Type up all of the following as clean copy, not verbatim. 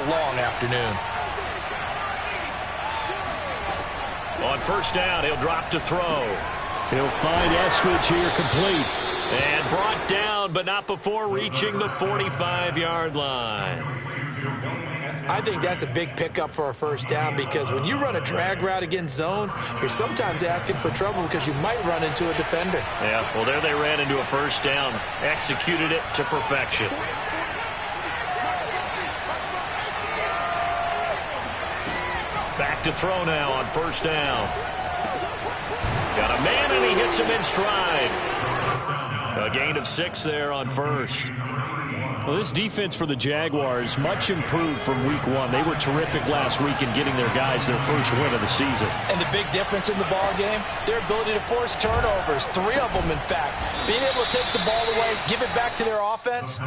long afternoon. On first down, he'll drop to throw. He'll find Eskridge here complete. And brought down, but not before reaching the 45-yard line. I think that's a big pickup for a first down, because when you run a drag route against zone, you're sometimes asking for trouble because you might run into a defender. Yeah, well, there they ran into a first down. Executed it to perfection. Back to throw now on first down. Got a man, and he hits him in stride. A gain of 6 there on first. Well, this defense for the Jaguars much improved from week 1. They were terrific last week in getting their guys their first win of the season. And the big difference in the ball game, their ability to force turnovers, 3 of them in fact. Being able to take the ball away, give it back to their offense.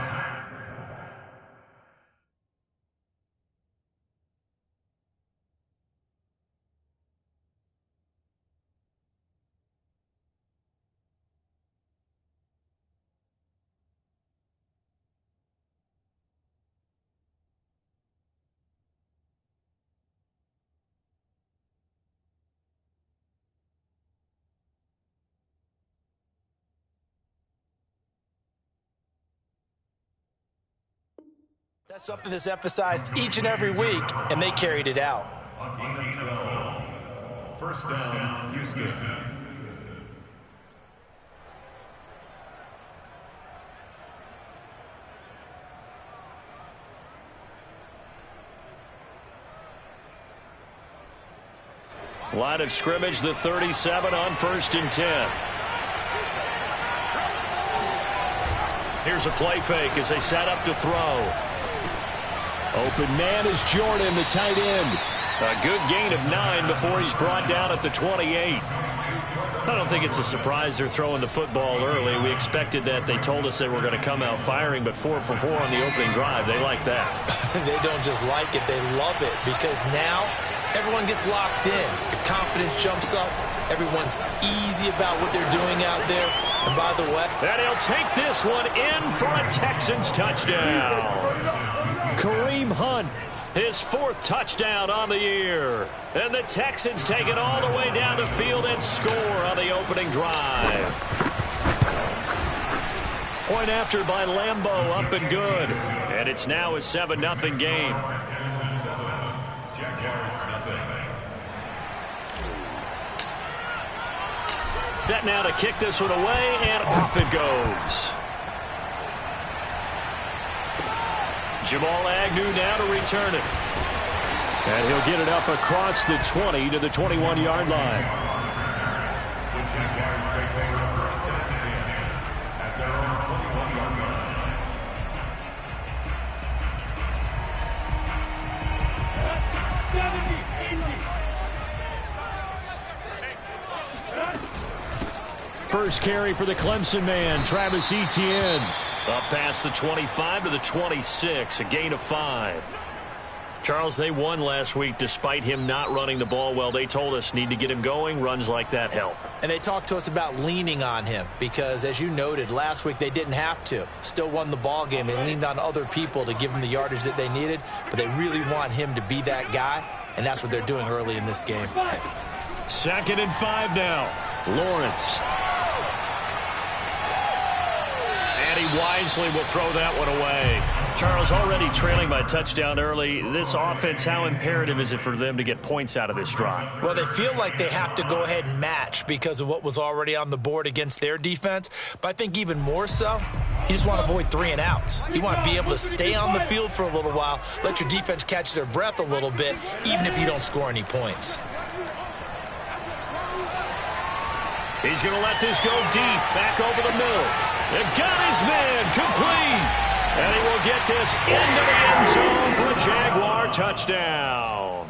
That's something that's emphasized each and every week, and they carried it out. First down, Houston. Line of scrimmage, the 37 on first and 10. Here's a play fake as they set up to throw. Open man is Jordan, the tight end. A good gain of 9 before he's brought down at the 28. I don't think it's a surprise they're throwing the football early. We expected that. They told us they were going to come out firing, but 4 for 4 on the opening drive. They like that. They don't just like it, they love it, because now everyone gets locked in. Your confidence jumps up. Everyone's easy about what they're doing out there. And by the way, and he'll take this one in for a Texans touchdown. Kareem Hunt, his 4th touchdown on the year. And the Texans take it all the way down the field and score on the opening drive. Point after by Lambeau, up and good. And it's now a 7-0 game. Set now to kick this one away, and off it goes. Jamal Agnew now to return it. And he'll get it up across the 20 to the 21-yard line. The Jaguars take over first and 10 at their own 21-yard line. First carry for the Clemson man, Travis Etienne. Up past the 25 to the 26, a gain of 5. Charles, they won last week despite him not running the ball well. They told us need to get him going. Runs like that help. and they talked to us about leaning on him because, as you noted, last week they didn't have to. Still won the ball game. They leaned on other people to give them the yardage that they needed, but they really want him to be that guy, and that's what they're doing early in this game. 2nd and 5 now. Lawrence. And he wisely will throw that one away. Charles, already trailing by touchdown early. This offense, how imperative is it for them to get points out of this drive? Well, they feel like they have to go ahead and match because of what was already on the board against their defense. But I think even more so, you just want to avoid 3 and outs. You want to be able to stay on the field for a little while, let your defense catch their breath a little bit, even if you don't score any points. He's going to let this go deep, back over the middle. And got his man complete. And he will get this into the end zone for a Jaguar touchdown.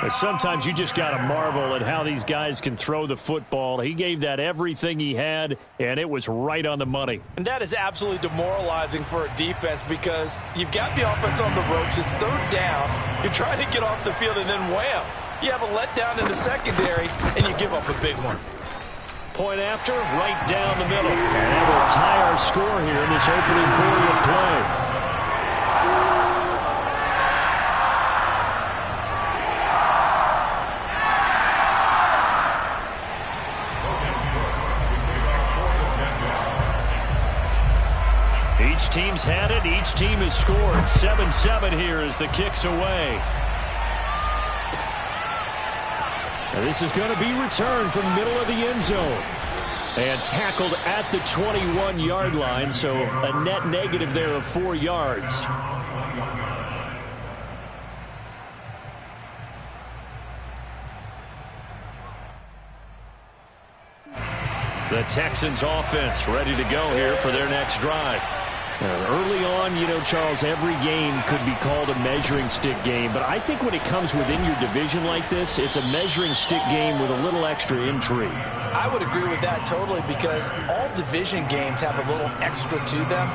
But sometimes you just got to marvel at how these guys can throw the football. He gave that everything he had, and it was right on the money. And that is absolutely demoralizing for a defense because you've got the offense on the ropes. It's 3rd down. You're trying to get off the field, and then wham, you have a letdown in the secondary, and you give up a big one. Point after, right down the middle. And that will tie our score here in this opening quarter of play. has had it. Each team has scored. 7-7 here as the kick's away. And this is going to be returned from the middle of the end zone. And tackled at the 21-yard line, so a net negative there of 4 yards. The Texans offense ready to go here for their next drive. Early on, you know, Charles, every game could be called a measuring stick game. But I think when it comes within your division like this, it's a measuring stick game with a little extra intrigue. I would agree with that totally because all division games have a little extra to them.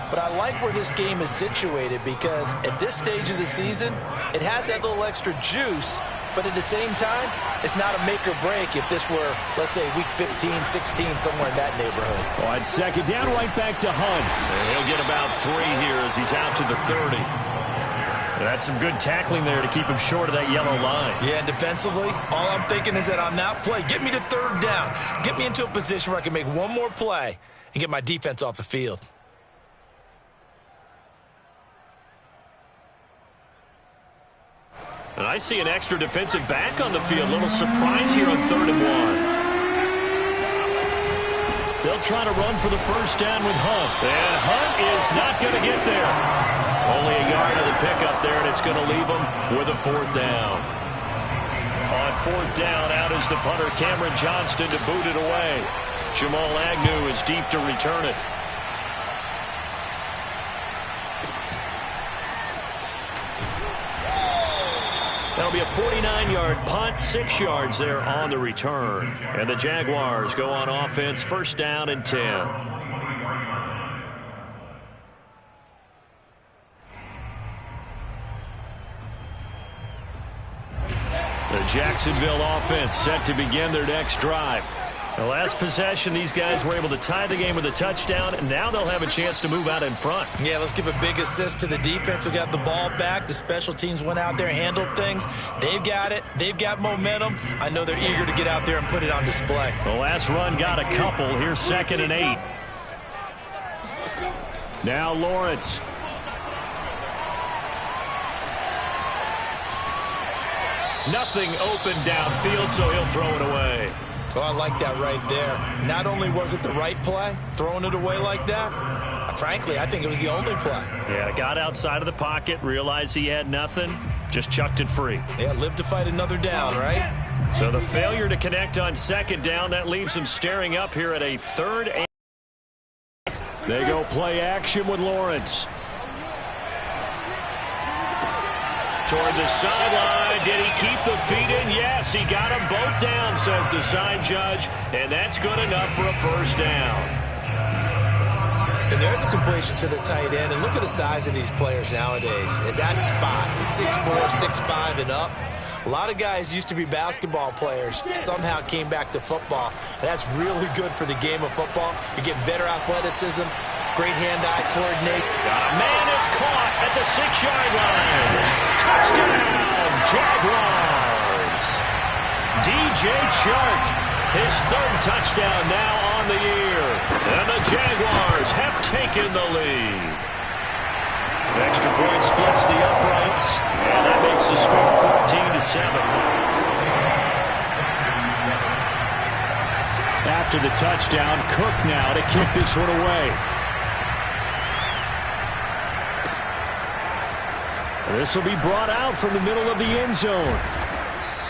But I like where this game is situated because at this stage of the season, it has that little extra juice. But at the same time, it's not a make or break if this were, let's say, week 15, 16, somewhere in that neighborhood. On second down, right back to Hunt. And he'll get about 3 here as he's out to the 30. That's some good tackling there to keep him short of that yellow line. Yeah, and defensively, all I'm thinking is that on that play, get me to third down. Get me into a position where I can make one more play and get my defense off the field. And I see an extra defensive back on the field. Little surprise here on 3rd and 1. They'll try to run for the first down with Hunt. And Hunt is not going to get there. Only a yard of the pickup there, and it's going to leave him with a 4th down. On 4th down, out is the punter, Cameron Johnston, to boot it away. Jamal Agnew is deep to return it. That'll be a 49-yard punt, 6 yards there on the return. And the Jaguars go on offense, 1st down and 10. The Jacksonville offense set to begin their next drive. The last possession, these guys were able to tie the game with a touchdown, and now they'll have a chance to move out in front. Yeah, let's give a big assist to the defense who got the ball back. The special teams went out there, handled things. They've got it. They've got momentum. I know they're eager to get out there and put it on display. The last run got a couple. Here's 2nd and 8. Now Lawrence. Nothing open downfield, so he'll throw it away. Oh, I like that right there. Not only was it the right play, throwing it away like that, frankly, I think it was the only play. Yeah, got outside of the pocket, realized he had nothing, just chucked it free. Yeah, live to fight another down, right? So the failure to connect on 2nd down, that leaves him staring up here at a 3rd and... They go play action with Lawrence. Toward the sideline. Did he keep the feet in? Yes, he got them both down, says the side judge. And that's good enough for a 1st down. And there's a completion to the tight end. And look at the size of these players nowadays. At that spot, 6'4", 6'5", and up. A lot of guys used to be basketball players, somehow came back to football. And that's really good for the game of football. You're getting better athleticism, great hand-eye coordinate. Got a man, it's caught at the 6-yard line. Touchdown, Jaguars. DJ Chark, his 3rd touchdown now on the year. And the Jaguars have taken the lead. Extra point splits the uprights, and that makes the score 14-7. After the touchdown, Cook now to kick this one away. This will be brought out from the middle of the end zone.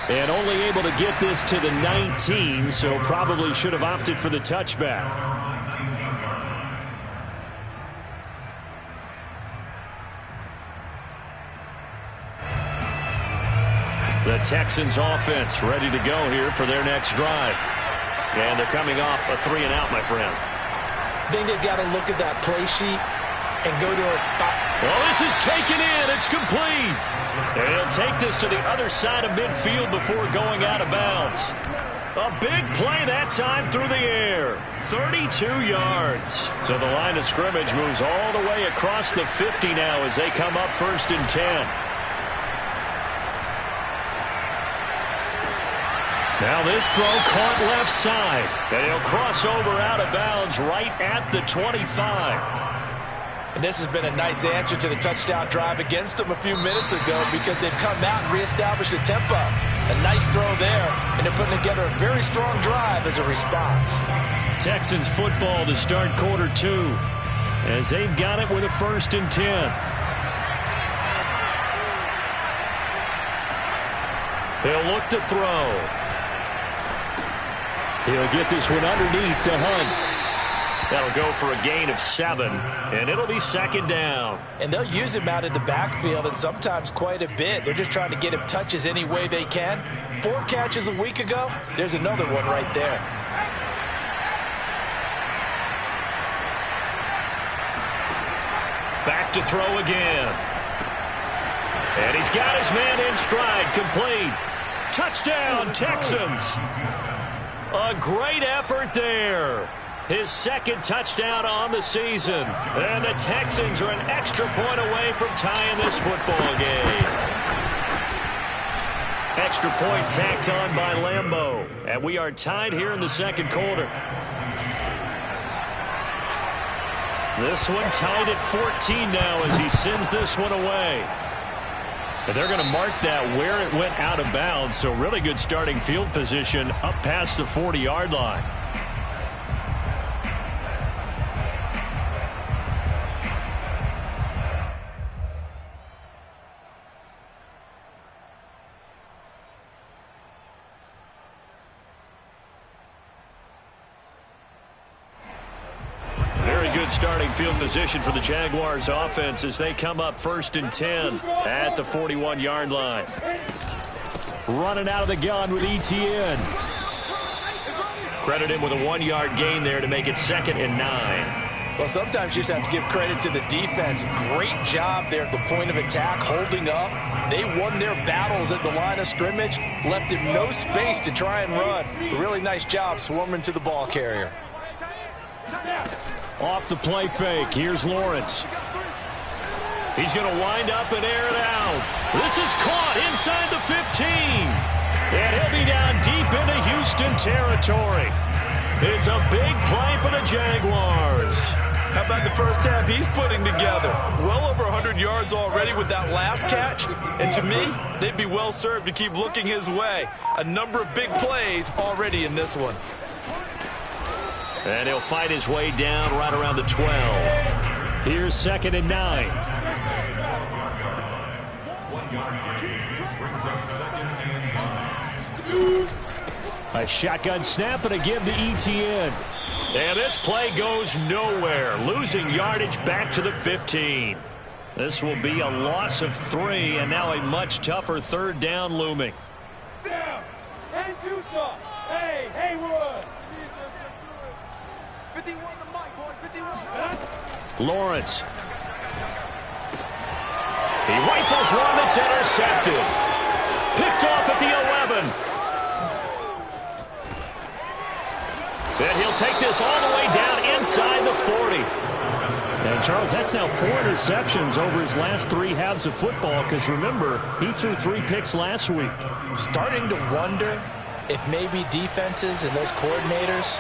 And only able to get this to the 19, so probably should have opted for the touchback. The Texans offense ready to go here for their next drive. And they're coming off a 3-and-out, my friend. I think they've got to look at that play sheet and go to a spot. Well, this is taken in. It's complete. And he'll take this to the other side of midfield before going out of bounds. A big play that time through the air. 32 yards. So the line of scrimmage moves all the way across the 50 now as they come up 1st and 10. Now this throw caught left side. And he'll cross over out of bounds right at the 25. And this has been a nice answer to the touchdown drive against them a few minutes ago because they've come out and reestablished the tempo. A nice throw there, and they're putting together a very strong drive as a response. Texans football to start quarter 2 as they've got it with a 1st and 10. He'll look to throw. He'll get this one underneath to Hunt. That'll go for a gain of 7, and it'll be 2nd down. And they'll use him out in the backfield, and sometimes quite a bit. They're just trying to get him touches any way they can. 4 catches a week ago. There's another one right there. Back to throw again. And he's got his man in stride, complete. Touchdown, Texans. A great effort there. His 2nd touchdown on the season. And the Texans are an extra point away from tying this football game. Extra point tacked on by Lambeau. And we are tied here in the 2nd quarter. This one tied at 14 now as he sends this one away. And they're going to mark that where it went out of bounds. So really good starting field position up past the 40-yard line. Starting field position for the Jaguars offense as they come up 1st and 10 at the 41-yard line. Running out of the gun with Etienne. Credit him with a 1-yard gain there to make it 2nd and 9. Well, sometimes you just have to give credit to the defense. Great job there at the point of attack, holding up. They won their battles at the line of scrimmage, left him no space to try and run. A really nice job swarming to the ball carrier. Off the play fake, here's Lawrence. He's going to wind up and air it out. This is caught inside the 15. And he'll be down deep into Houston territory. It's a big play for the Jaguars. How about the first half he's putting together? Well over 100 yards already with that last catch. And to me, they'd be well served to keep looking his way. A number of big plays already in this one. And he'll fight his way down right around the 12. Here's 2nd and 9. A shotgun snap and a give to Etienne. And this play goes nowhere. Losing yardage back to the 15. This will be a loss of 3, and now a much tougher 3rd down looming. Down. And Tucson. Hey, Haywood. Lawrence. He rifles one that's intercepted. Picked off at the 11. And he'll take this all the way down inside the 40. And Charles, that's now 4 interceptions over his last 3 halves of football, because remember, he threw 3 picks last week. Starting to wonder if maybe defenses and those coordinators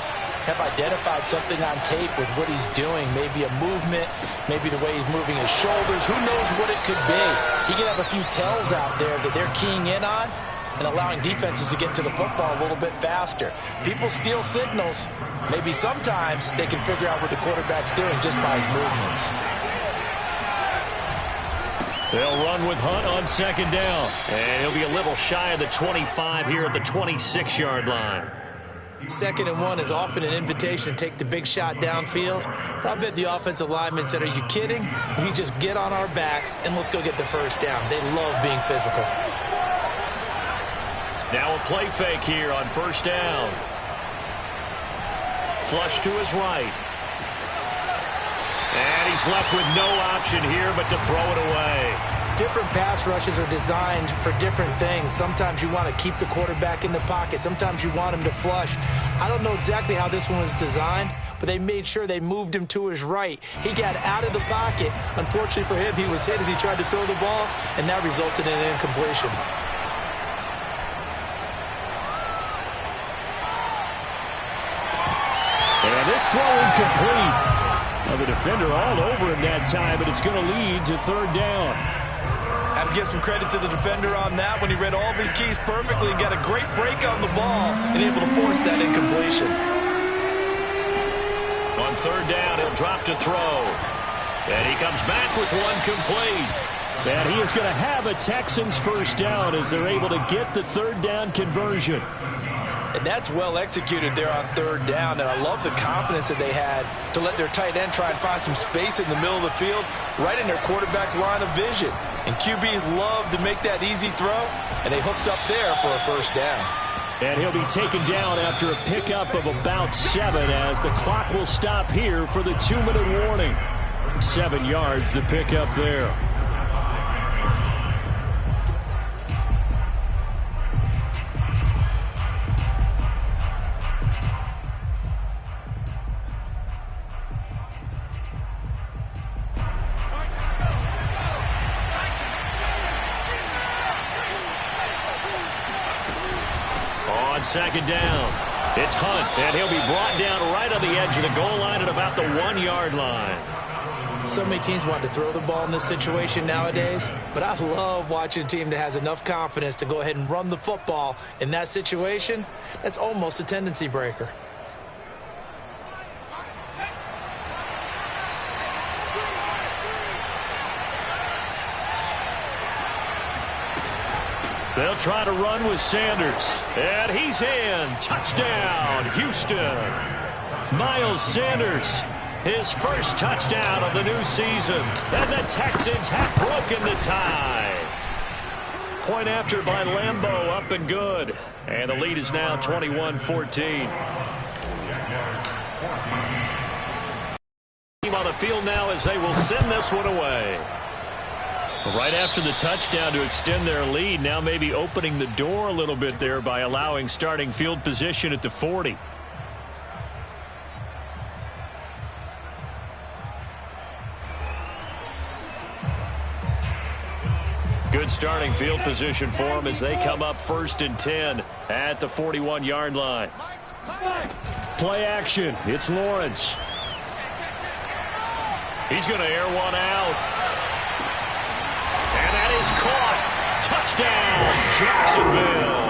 have identified something on tape with what he's doing. Maybe a movement, maybe the way he's moving his shoulders. Who knows what it could be? He could have a few tells out there that they're keying in on and allowing defenses to get to the football a little bit faster. People steal signals. Maybe sometimes they can figure out what the quarterback's doing just by his movements. They'll run with Hunt on 2nd down. And he'll be a little shy of the 25 here at the 26-yard line. 2nd and 1 is often an invitation to take the big shot downfield. I bet the offensive linemen said, are you kidding? We just get on our backs and let's go get the 1st down. They love being physical. Now a play fake here on 1st down. Flush to his right. And he's left with no option here but to throw it away. Different pass rushes are designed for different things. Sometimes you want to keep the quarterback in the pocket. Sometimes you want him to flush. I don't know exactly how this one was designed, but they made sure they moved him to his right. He got out of the pocket. Unfortunately for him, he was hit as he tried to throw the ball, and that resulted in an incompletion. And this throw incomplete. Well, the defender all over him that time, but it's going to lead to third down. Have to give some credit to the defender on that when he read all of his keys perfectly and got a great break on the ball and able to force that incompletion. On third down, he'll drop to throw. And he comes back with one complete. And he is going to have a Texans first down as they're able to get the third down conversion. And that's well executed there on third down. And I love the confidence that they had to let their tight end try and find some space in the middle of the field, right in their quarterback's line of vision. And QBs love to make that easy throw, and they hooked up there for a first down. And he'll be taken down after a pickup of about 7 as the clock will stop here for the 2-minute warning. 7 yards the pickup there. On second down, it's Hunt, and he'll be brought down right on the edge of the goal line at about the 1-yard line. So many teams want to throw the ball in this situation nowadays, but I love watching a team that has enough confidence to go ahead and run the football in that situation. That's almost a tendency breaker. They'll try to run with Sanders, and he's in. Touchdown, Houston. Miles Sanders, his first touchdown of the new season. And the Texans have broken the tie. Point after by Lambeau, up and good. And the lead is now 21-14. Team on the field now as they will send this one away. Right after the touchdown to extend their lead, now maybe opening the door a little bit there by allowing starting field position at the 40. Good starting field position for them as they come up 1st and 10 at the 41-yard line. Play action. It's Lawrence. He's going to air one out. And that is caught. Touchdown, Jacksonville.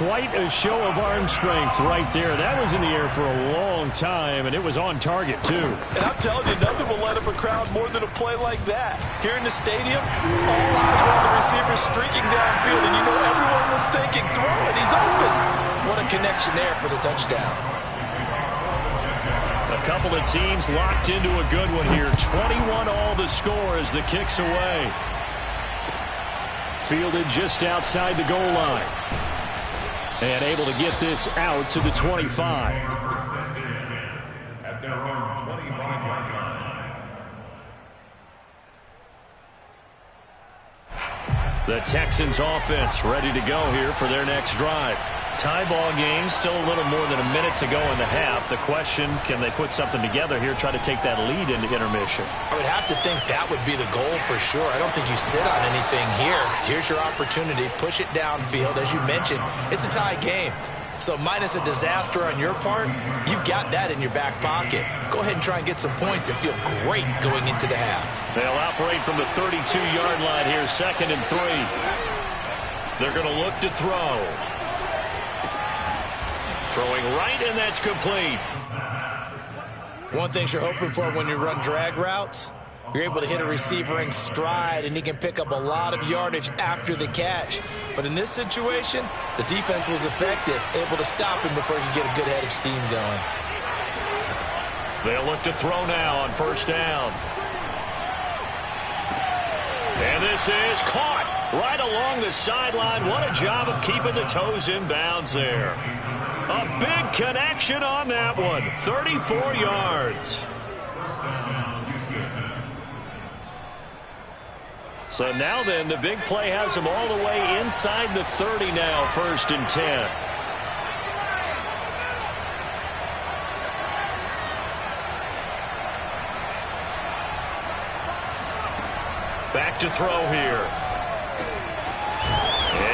Quite a show of arm strength right there. That was in the air for a long time, and it was on target, too. And I'm telling you, nothing will light up a crowd more than a play like that. Here in the stadium, all eyes were on the receiver streaking downfield, and you know everyone was thinking, throw it, he's open. What a connection there for the touchdown. A couple of teams locked into a good one here. 21 all the score as the kick's away. Fielded just outside the goal line. And able to get this out to the 25. At their own 25-yard line. The Texans offense ready to go here for their next drive. Tie ball game, still a little more than a minute to go in the half. The question, can they put something together here, try to take that lead into intermission? I would have to think that would be the goal for sure. I don't think you sit on anything here. Here's your opportunity. Push it downfield. As you mentioned, it's a tie game. So minus a disaster on your part, you've got that in your back pocket. Go ahead and try and get some points and feel great going into the half. They'll operate from the 32-yard line here, 2nd and 3. They're going to look to throw. Throwing right, and that's complete. One thing you're hoping for when you run drag routes, you're able to hit a receiver in stride, and he can pick up a lot of yardage after the catch. But in this situation, the defense was effective, able to stop him before he could get a good head of steam going. They'll look to throw now on 1st down. And this is caught right along the sideline. What a job of keeping the toes in bounds there. A big connection on that one. 34 yards. So now then, the big play has them all the way inside the 30 now, 1st and 10. Back to throw here.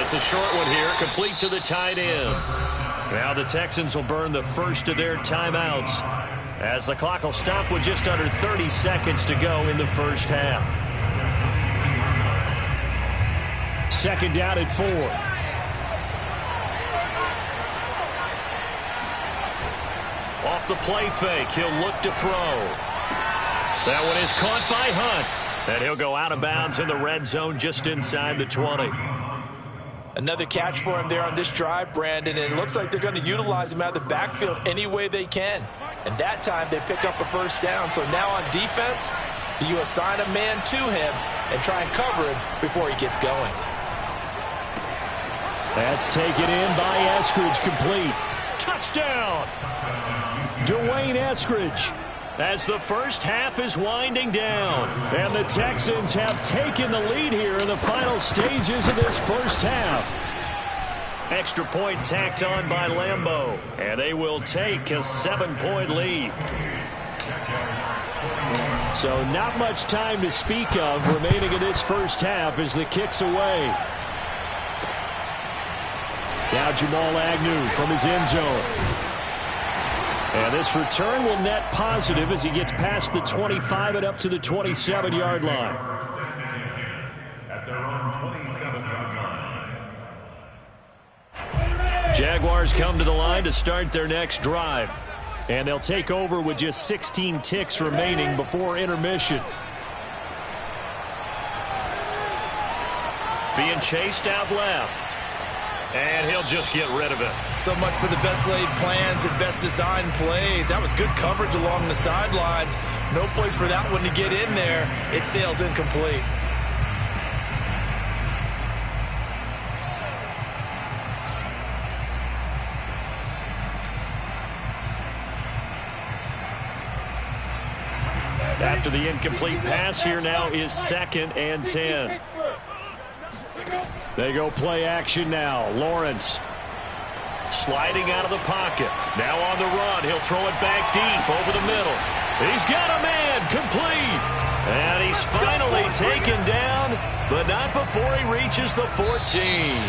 It's a short one here, complete to the tight end. Now the Texans will burn the first of their timeouts. as the clock will stop with just under 30 seconds to go in the first half. Second down at 4. Off the play fake, he'll look to throw. That one is caught by Hunt, and he'll go out of bounds in the red zone just inside the 20. Another catch for him there on this drive, Brandon, and it looks like they're going to utilize him out of the backfield any way they can. And that time they pick up a first down. So now on defense, do you assign a man to him and try and cover him before he gets going? That's taken in by Eskridge, complete. Touchdown! Dwayne Eskridge, as the first half is winding down. And the Texans have taken the lead here in the final stages of this first half. Extra point tacked on by Lambeau, and they will take a 7-point lead. So not much time to speak of remaining in this first half as the kick's away. Now Jamal Agnew from his end zone. And this return will net positive as he gets past the 25 and up to the 27-yard line. At their own 27-yard line. Jaguars come to the line to start their next drive. And they'll take over with just 16 ticks remaining before intermission. Being chased out left. And he'll just get rid of it. So much for the best laid plans and best designed plays. That was good coverage along the sidelines. No place for that one to get in there. It sails incomplete. After the incomplete pass, here now is 2nd and 10. They go play action now. Lawrence sliding out of the pocket. Now on the run. He'll throw it back deep over the middle. He's got a man complete. And he's finally taken down, but not before he reaches the 14.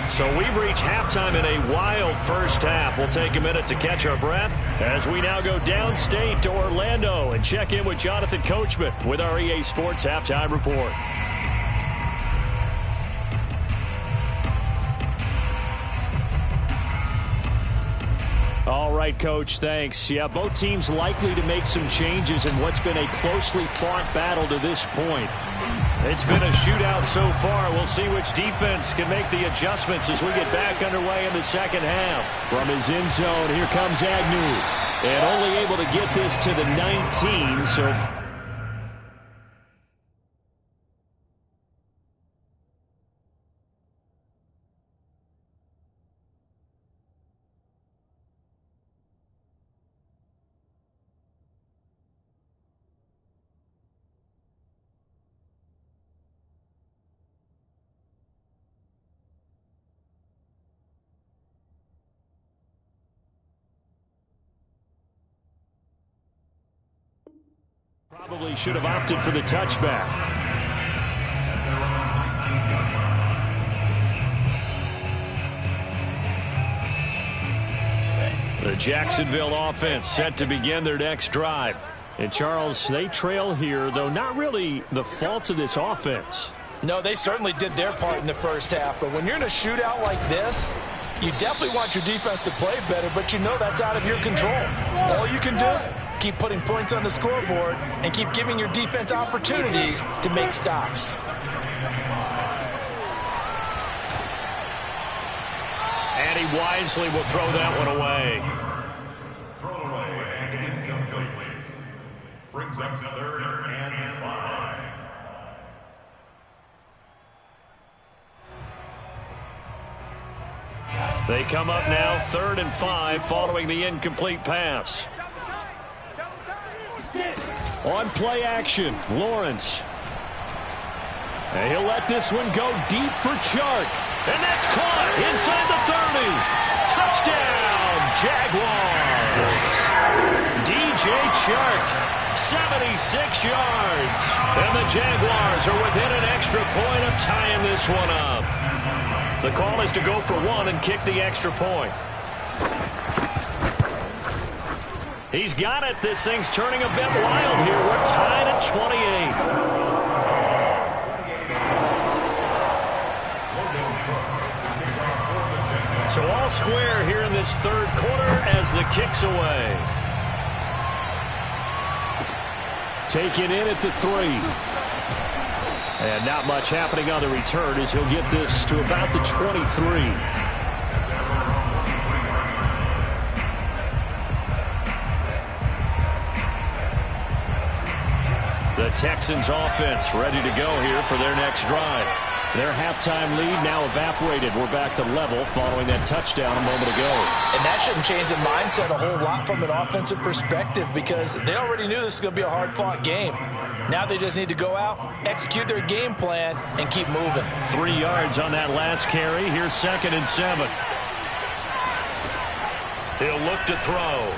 So we've reached halftime in a wild first half. We'll take a minute to catch our breath as we now go downstate to Orlando and check in with Jonathan Coachman with our EA Sports Halftime Report. All right, Coach, thanks. Yeah, both teams likely to make some changes in what's been a closely fought battle to this point. It's been a shootout so far. We'll see which defense can make the adjustments as we get back underway in the second half. From his end zone, here comes Agnew. And only able to get this to the 19, so... Probably should have opted for the touchback. The Jacksonville offense set to begin their next drive. And Charles, they trail here, though not really the fault of this offense. No, they certainly did their part in the first half. But when you're in a shootout like this, you definitely want your defense to play better, but you know that's out of your control. All you can do, keep putting points on the scoreboard and keep giving your defense opportunities to make stops. And he wisely will throw that one away. Thrown away and incomplete. Brings up 3rd and 5. They come up now 3rd and 5 following the incomplete pass. On play action, Lawrence. And he'll let this one go deep for Chark. And that's caught inside the 30. Touchdown, Jaguars. DJ Chark, 76 yards. And the Jaguars are within an extra point of tying this one up. The call is to go for one and kick the extra point. He's got it. This thing's turning a bit wild here. We're tied at 28. So all square here in this third quarter as the kick's away. Taken in at the 3. And not much happening on the return as he'll get this to about the 23. The Texans offense ready to go here for their next drive. Their halftime lead now evaporated. We're back to level following that touchdown a moment ago. And that shouldn't change the mindset a whole lot from an offensive perspective because they already knew this was going to be a hard-fought game. Now they just need to go out, execute their game plan, and keep moving. 3 yards on that last carry. Here's 2nd and 7. He'll look to throw.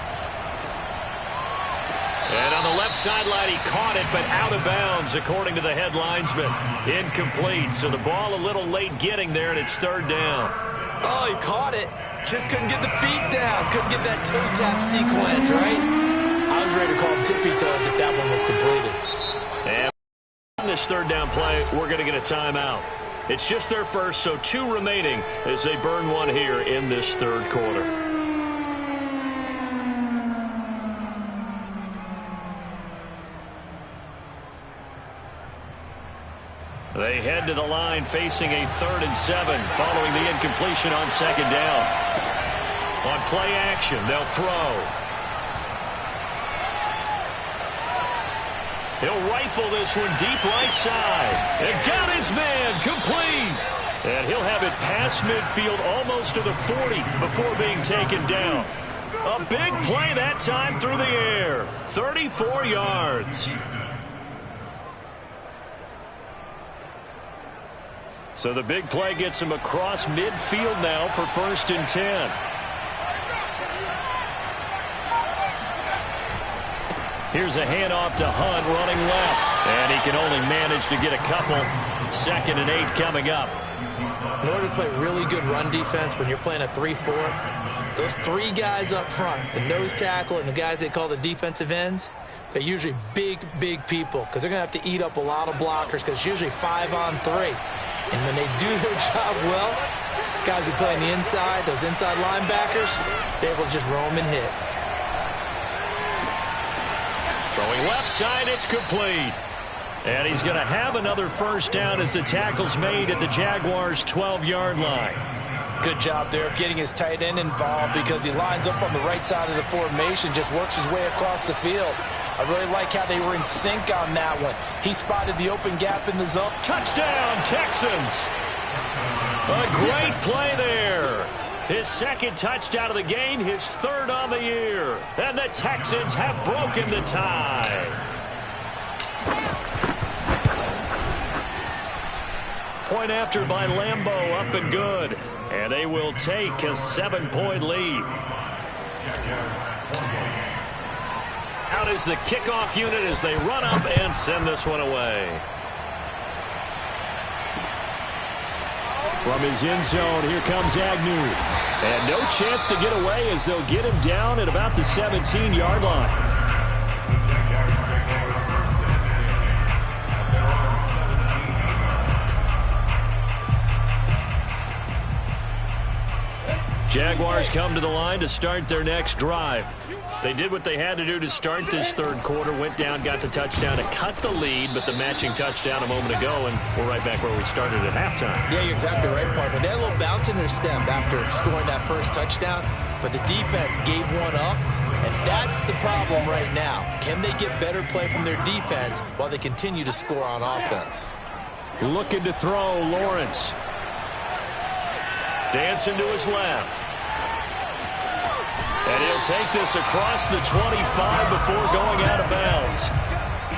And on the left sideline, he caught it, but out of bounds, according to the head linesman. Incomplete, so the ball a little late getting there, and it's 3rd down. Oh, he caught it. Just couldn't get the feet down. Couldn't get that toe tap sequence, right? I was ready to call him tippy toes if that one was completed. And on this 3rd down play, we're going to get a timeout. It's just their first, so 2 remaining as they burn one here in this 3rd quarter. They head to the line facing a 3rd and 7 following the incompletion on 2nd down. On play action, they'll throw. He'll rifle this one deep right side. And got his man complete. And he'll have it past midfield almost to the 40 before being taken down. A big play that time through the air. 34 yards. So the big play gets him across midfield now for 1st and 10. Here's a handoff to Hunt running left. And he can only manage to get a couple. 2nd and 8 coming up. In order to play really good run defense when you're playing a 3-4, those 3 guys up front, the nose tackle and the guys they call the defensive ends, they're usually big, big people because they're going to have to eat up a lot of blockers because it's usually 5 on 3. And when they do their job well, guys who play on the inside, those inside linebackers, they're able to just roam and hit. Throwing left side, it's complete. And he's going to have another 1st down as the tackle's made at the Jaguars' 12-yard line. Good job there of getting his tight end involved because he lines up on the right side of the formation, just works his way across the field. I really like how they were in sync on that one. He spotted the open gap in the zone. Touchdown, Texans! A great play there. His 2nd touchdown of the game, his 3rd on the year. And the Texans have broken the tie. Point after by Lambeau, up and good. And they will take a 7-point lead. Out is the kickoff unit as they run up and send this one away. From his end zone, here comes Agnew. And no chance to get away as they'll get him down at about the 17-yard line. Jaguars come to the line to start their next drive. They did what they had to do to start this 3rd quarter, went down, got the touchdown to cut the lead, but the matching touchdown a moment ago, and we're right back where we started at halftime. Yeah, you're exactly right, partner. They had a little bounce in their step after scoring that 1st touchdown, but the defense gave one up, and that's the problem right now. Can they get better play from their defense while they continue to score on offense? Looking to throw, Lawrence. Dancing to his left. And he'll take this across the 25 before going out of bounds.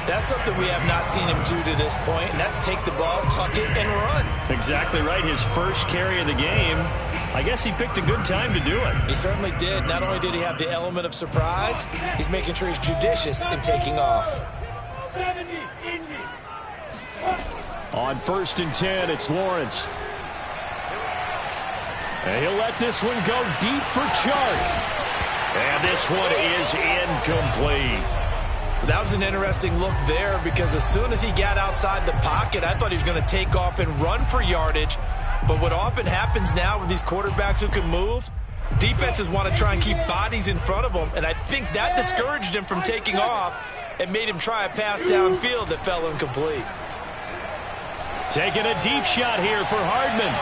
That's something we have not seen him do to this point, and that's take the ball, tuck it, and run. Exactly right. His first carry of the game. I guess he picked a good time to do it. He certainly did. Not only did he have the element of surprise, he's making sure he's judicious in taking off. On 1st and 10, it's Lawrence. And he'll let this one go deep for Chark. And this one is incomplete. That was an interesting look there because as soon as he got outside the pocket, I thought he was going to take off and run for yardage. But what often happens now with these quarterbacks who can move, defenses want to try and keep bodies in front of them, and I think that discouraged him from taking off and made him try a pass downfield that fell incomplete. Taking a deep shot here for Hardman.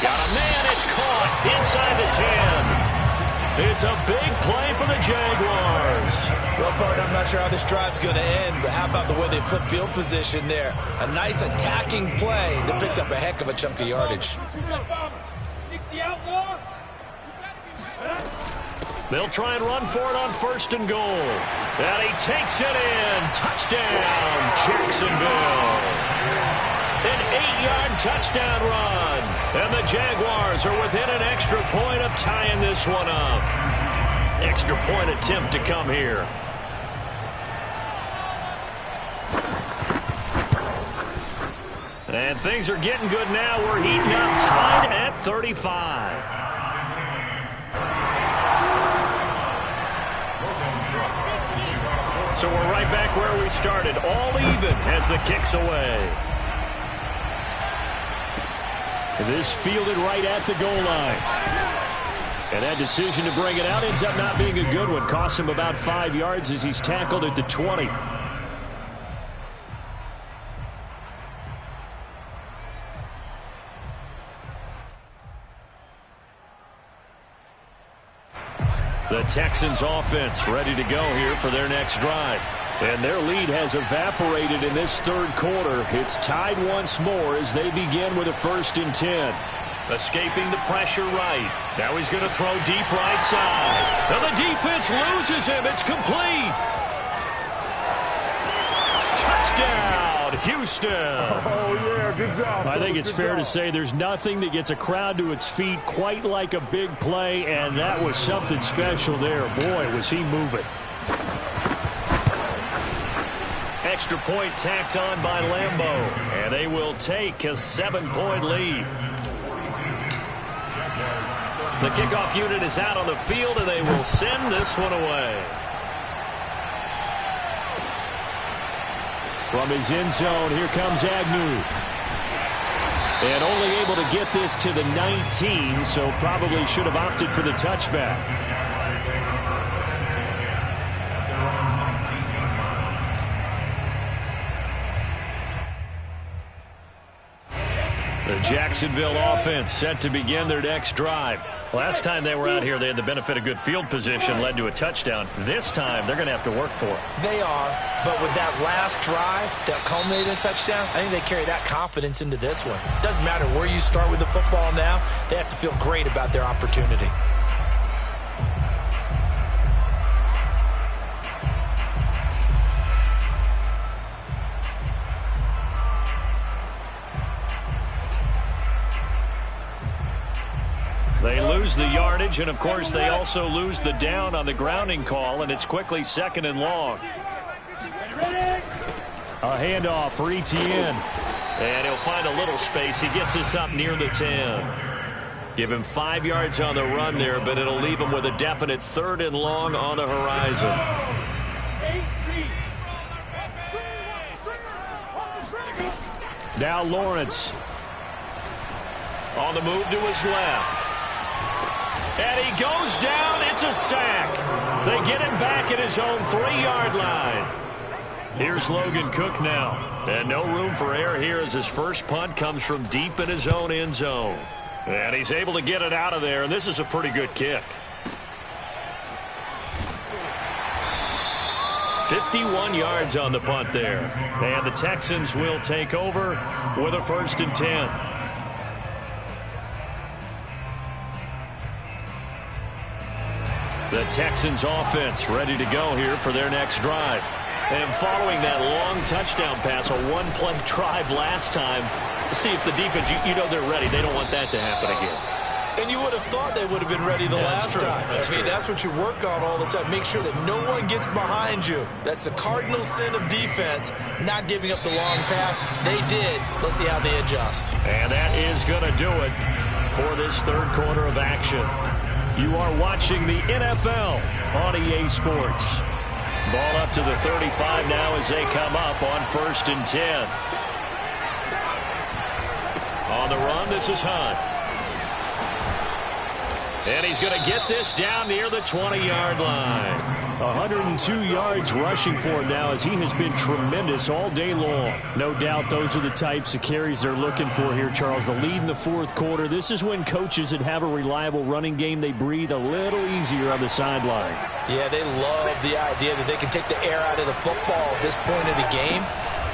Got a man, it's caught inside the 10. It's a big play for the Jaguars. Well, partner, I'm not sure how this drive's going to end, but how about the way they flip field position there? A nice attacking play that picked up a heck of a chunk of yardage. 60 outlaw. They'll try and run for it on 1st and goal. And he takes it in. Touchdown, Jacksonville. An 8-yard touchdown run. And the Jaguars are within an extra point of tying this one up. Extra point attempt to come here. And things are getting good now. We're heating up, tied at 35. So we're right back where we started, all even as the kick's away. This fielded right at the goal line. And that decision to bring it out ends up not being a good one. Costs him about 5 yards as he's tackled at the 20. The Texans offense ready to go here for their next drive. And their lead has evaporated in this third quarter. It's tied once more as they begin with a 1st and 10. Escaping the pressure right. Now he's going to throw deep right side. And the defense loses him. It's complete. Touchdown, Houston. Oh, yeah, good job. I think it's fair to say there's nothing that gets a crowd to its feet quite like a big play, and that was something special there. Boy, was he moving. Extra point tacked on by Lambeau, and they will take a 7-point lead. The kickoff unit is out on the field, and they will send this one away. From his end zone, here comes Agnew. And only able to get this to the 19, so probably should have opted for the touchback. The Jacksonville offense set to begin their next drive. Last time they were out here, they had the benefit of good field position, led to a touchdown. This time, they're going to have to work for it. They are, but with that last drive that culminated in a touchdown, I think they carry that confidence into this one. It doesn't matter where you start with the football now, they have to feel great about their opportunity. They lose the yardage, and of course they also lose the down on the grounding call, and it's quickly 2nd and long. A handoff for Etienne. And he'll find a little space. He gets us up near the 10. Give him 5 yards on the run there, but it'll leave him with a definite 3rd and long on the horizon. Now Lawrence. On the move to his left. And he goes down. It's a sack. They get him back at his own 3-yard line. Here's Logan Cook now. And no room for error here as his first punt comes from deep in his own end zone. And he's able to get it out of there, and this is a pretty good kick. 51 yards on the punt there. And the Texans will take over with a 1st and 10. The Texans offense ready to go here for their next drive. And following that long touchdown pass, a one-play drive last time, see if the defense, you know they're ready. They don't want that to happen again. And you would have thought they would have been ready the last time. That's what you work on all the time. Make sure that no one gets behind you. That's the cardinal sin of defense, not giving up the long pass. They did. Let's see how they adjust. And that is going to do it for this third quarter of action. You are watching the NFL on EA Sports. Ball up to the 35 now as they come up on 1st and 10. On the run, this is Hunt. And he's going to get this down near the 20-yard line. 102 yards rushing for him now as he has been tremendous all day long. No doubt those are the types of carries they're looking for here, Charles. The lead in the 4th quarter. This is when coaches that have a reliable running game, they breathe a little easier on the sideline. Yeah, they love the idea that they can take the air out of the football at this point of the game.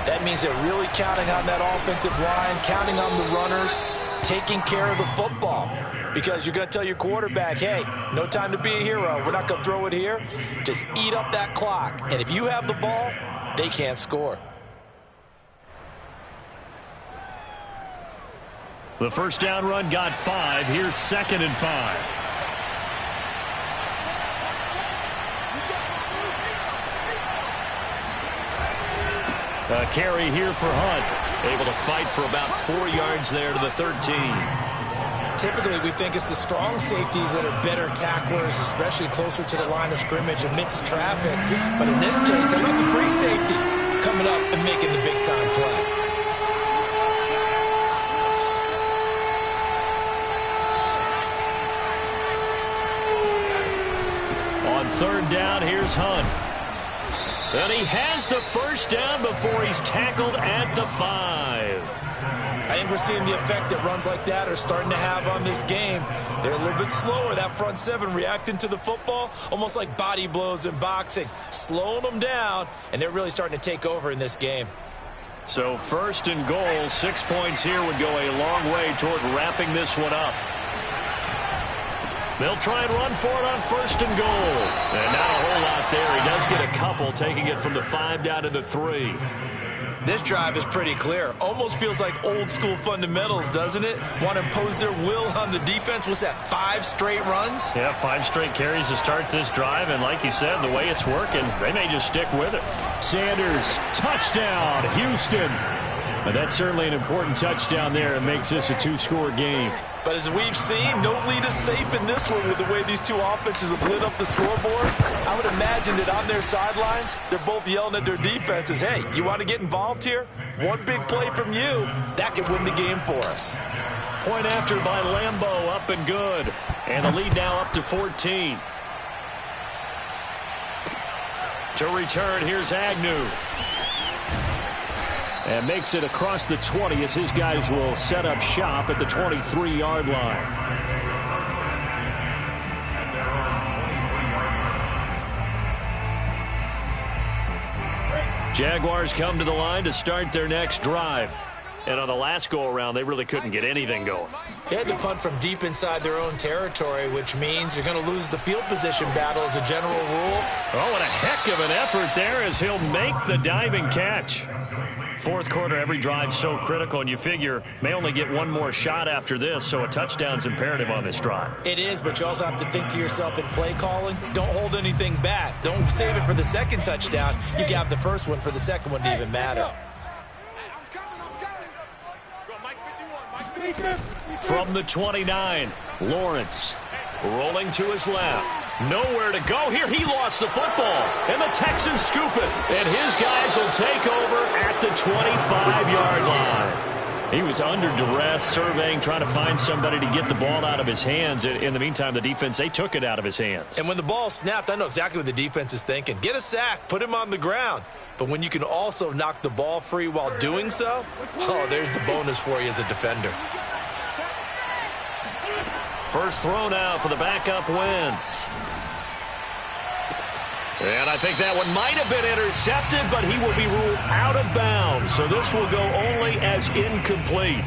That means they're really counting on that offensive line, counting on the runners, taking care of the football. Because you're going to tell your quarterback, hey, no time to be a hero. We're not going to throw it here. Just eat up that clock. And if you have the ball, they can't score. The first down run got 5. Here's 2nd and 5. A carry here for Hunt. Able to fight for about 4 yards there to the 13. Typically, we think it's the strong safeties that are better tacklers, especially closer to the line of scrimmage amidst traffic. But in this case, how about the free safety coming up and making the big-time play? On 3rd down, here's Hunt. And he has the first down before he's tackled at the 5. I think we're seeing the effect that runs like that are starting to have on this game. They're a little bit slower, that front 7 reacting to the football, almost like body blows in boxing, slowing them down, and they're really starting to take over in this game. So 1st and goal, 6 points here would go a long way toward wrapping this one up. They'll try and run for it on 1st and goal. And not a whole lot there. He does get a couple, taking it from the 5 down to the 3. This drive is pretty clear. Almost feels like old-school fundamentals, doesn't it? Want to impose their will on the defense. What's that, 5 straight runs? Yeah, 5 straight carries to start this drive. And like you said, the way it's working, they may just stick with it. Sanders, touchdown, Houston. And that's certainly an important touchdown there. It makes this a 2-score game. But as we've seen, no lead is safe in this one with the way these two offenses have lit up the scoreboard. I would imagine that on their sidelines, they're both yelling at their defenses, hey, you want to get involved here? One big play from you, that could win the game for us. Point after by Lambeau, up and good. And the lead now up to 14. To return, here's Agnew. And makes it across the 20 as his guys will set up shop at the 23-yard line. Jaguars come to the line to start their next drive. And on the last go-around, they really couldn't get anything going. They had to punt from deep inside their own territory, which means you're going to lose the field position battle as a general rule. Oh, and a heck of an effort there as he'll make the diving catch. 4th quarter, every drive so critical, and you figure may only get one more shot after this, so a touchdown's imperative on this drive. It is, but you also have to think to yourself in play calling, don't hold anything back. Don't save it for the 2nd touchdown. You can have the 1st one for the 2nd one to even matter. From the 29, Lawrence rolling to his left. Nowhere to go here. He lost the football. And the Texans scoop it. And his guys will take over at the 25-yard line. He was under duress, surveying, trying to find somebody to get the ball out of his hands. In the meantime, the defense, they took it out of his hands. And when the ball snapped, I know exactly what the defense is thinking. Get a sack. Put him on the ground. But when you can also knock the ball free while doing so, oh, there's the bonus for you as a defender. First throw now for the backup Wentz. And I think that one might have been intercepted, but he will be ruled out of bounds. So this will go only as incomplete.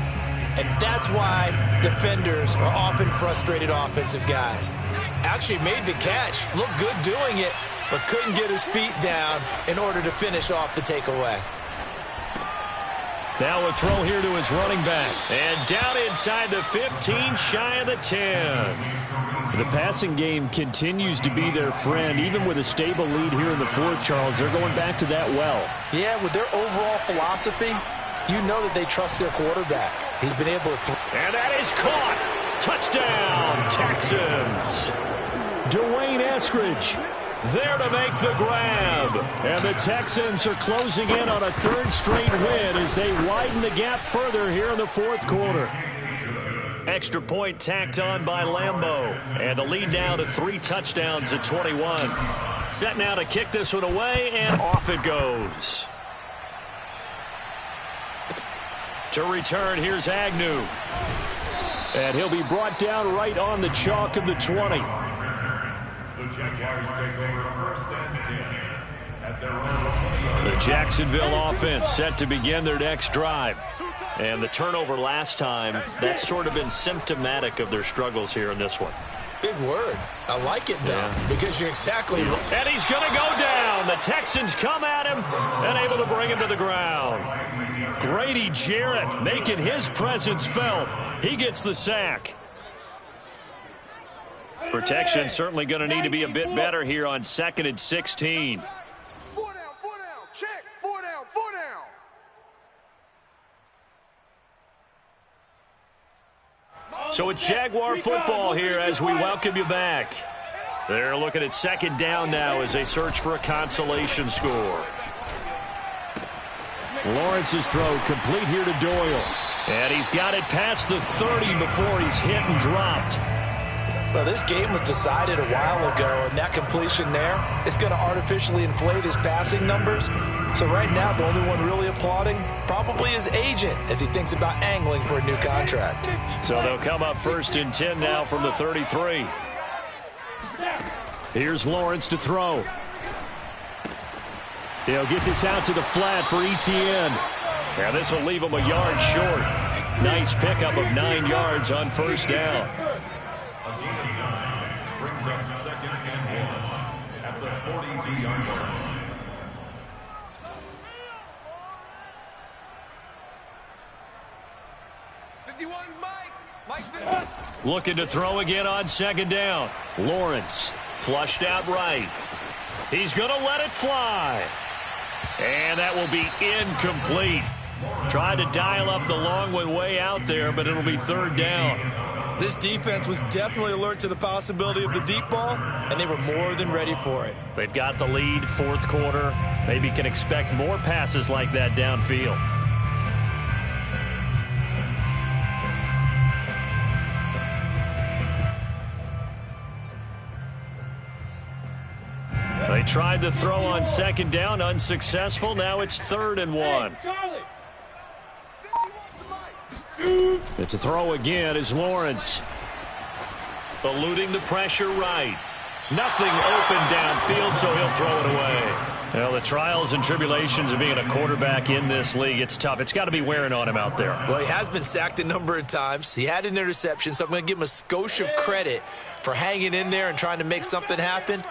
And that's why defenders are often frustrated offensive guys. Actually made the catch, looked good doing it, but couldn't get his feet down in order to finish off the takeaway. Now a throw here to his running back. And down inside the 15, shy of the 10. The passing game continues to be their friend, even with a stable lead here in the 4th, Charles. They're going back to that well. Yeah, with their overall philosophy, you know that they trust their quarterback. He's been able to throw. And that is caught. Touchdown, Texans. Dwayne Eskridge there to make the grab. And the Texans are closing in on a third straight win as they widen the gap further here in the fourth quarter. Extra point tacked on by Lambeau. And the lead now to 3 touchdowns at 21. Set now to kick this one away, and off it goes. To return, here's Agnew. And he'll be brought down right on the chalk of the 20. The Jaguars take over 1st and 10 at their own 20. The Jacksonville offense set to begin their next drive. And the turnover last time, that's sort of been symptomatic of their struggles here in this one. Big word. I like it, though, because you're exactly right. And he's going to go down. The Texans come at him and able to bring him to the ground. Grady Jarrett making his presence felt. He gets the sack. Protection certainly going to need to be a bit better here on 2nd and 16. 4 down, check, 4 down, 4 down. So it's Jaguar football here as we welcome you back. They're looking at 2nd down now as they search for a consolation score. Lawrence's throw complete here to Doyle. And he's got it past the 30 before he's hit and dropped. Well, this game was decided a while ago, and that completion there is going to artificially inflate his passing numbers. So right now, the only one really applauding probably his agent as he thinks about angling for a new contract. So they'll come up 1st and 10 now from the 33. Here's Lawrence to throw. He'll get this out to the flat for Etienne. And this will leave him a yard short. Nice pickup of 9 yards on 1st down. Brings up 2nd and 1 at the 42-yard line. Looking to throw again on 2nd down. Lawrence flushed out right. He's going to let it fly. And that will be incomplete. Tried to dial up the long one way out there, but it'll be 3rd down. This defense was definitely alert to the possibility of the deep ball, and they were more than ready for it. They've got the lead, 4th quarter. Maybe can expect more passes like that downfield. They tried to throw on 2nd down, unsuccessful. Now it's 3rd and 1. It's a throw again as Lawrence eluding the pressure right. Nothing open downfield, so he'll throw it away. Well, the trials and tribulations of being a quarterback in this league, it's tough. It's got to be wearing on him out there. Well, he has been sacked a number of times. He had an interception, so I'm going to give him a skosh of credit for hanging in there and trying to make something happen,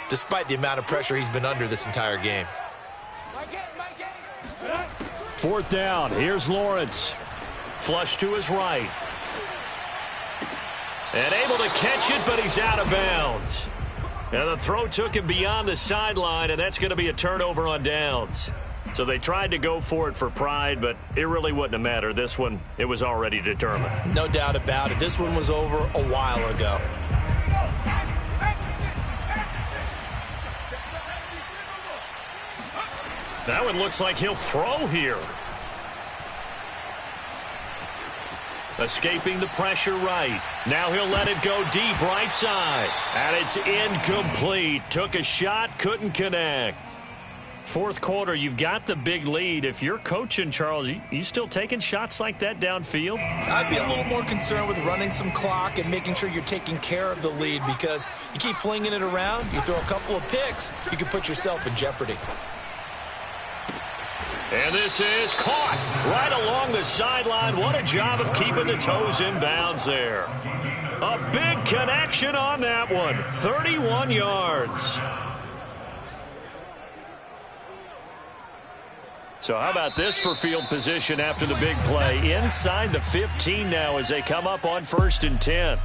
despite the amount of pressure he's been under this entire game. 4th down. Here's Lawrence. Flush to his right. And able to catch it, but he's out of bounds. And the throw took him beyond the sideline, and that's going to be a turnover on downs. So they tried to go for it for pride, but it really wouldn't have mattered. This one, it was already determined. No doubt about it. This one was over a while ago. That one looks like he'll throw here. Escaping the pressure right. Now he'll let it go deep right side. And it's incomplete. Took a shot, couldn't connect. 4th quarter, you've got the big lead. If you're coaching, Charles, you still taking shots like that downfield? I'd be a little more concerned with running some clock and making sure you're taking care of the lead, because you keep flinging it around, you throw a couple of picks, you can put yourself in jeopardy. And this is caught right along the sideline. What a job of keeping the toes in bounds there. A big connection on that one. 31 yards. So how about this for field position after the big play? Inside the 15 now as they come up on 1st and 10.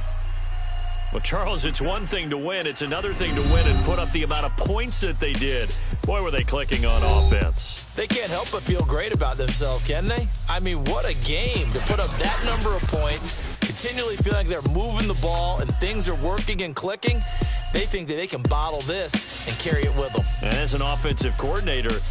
Well, Charles, it's one thing to win. It's another thing to win and put up the amount of points that they did. Boy, were they clicking on offense. They can't help but feel great about themselves, can they? I mean, what a game to put up that number of points, continually feeling like they're moving the ball and things are working and clicking, they think that they can bottle this and carry it with them. And as an offensive coordinator,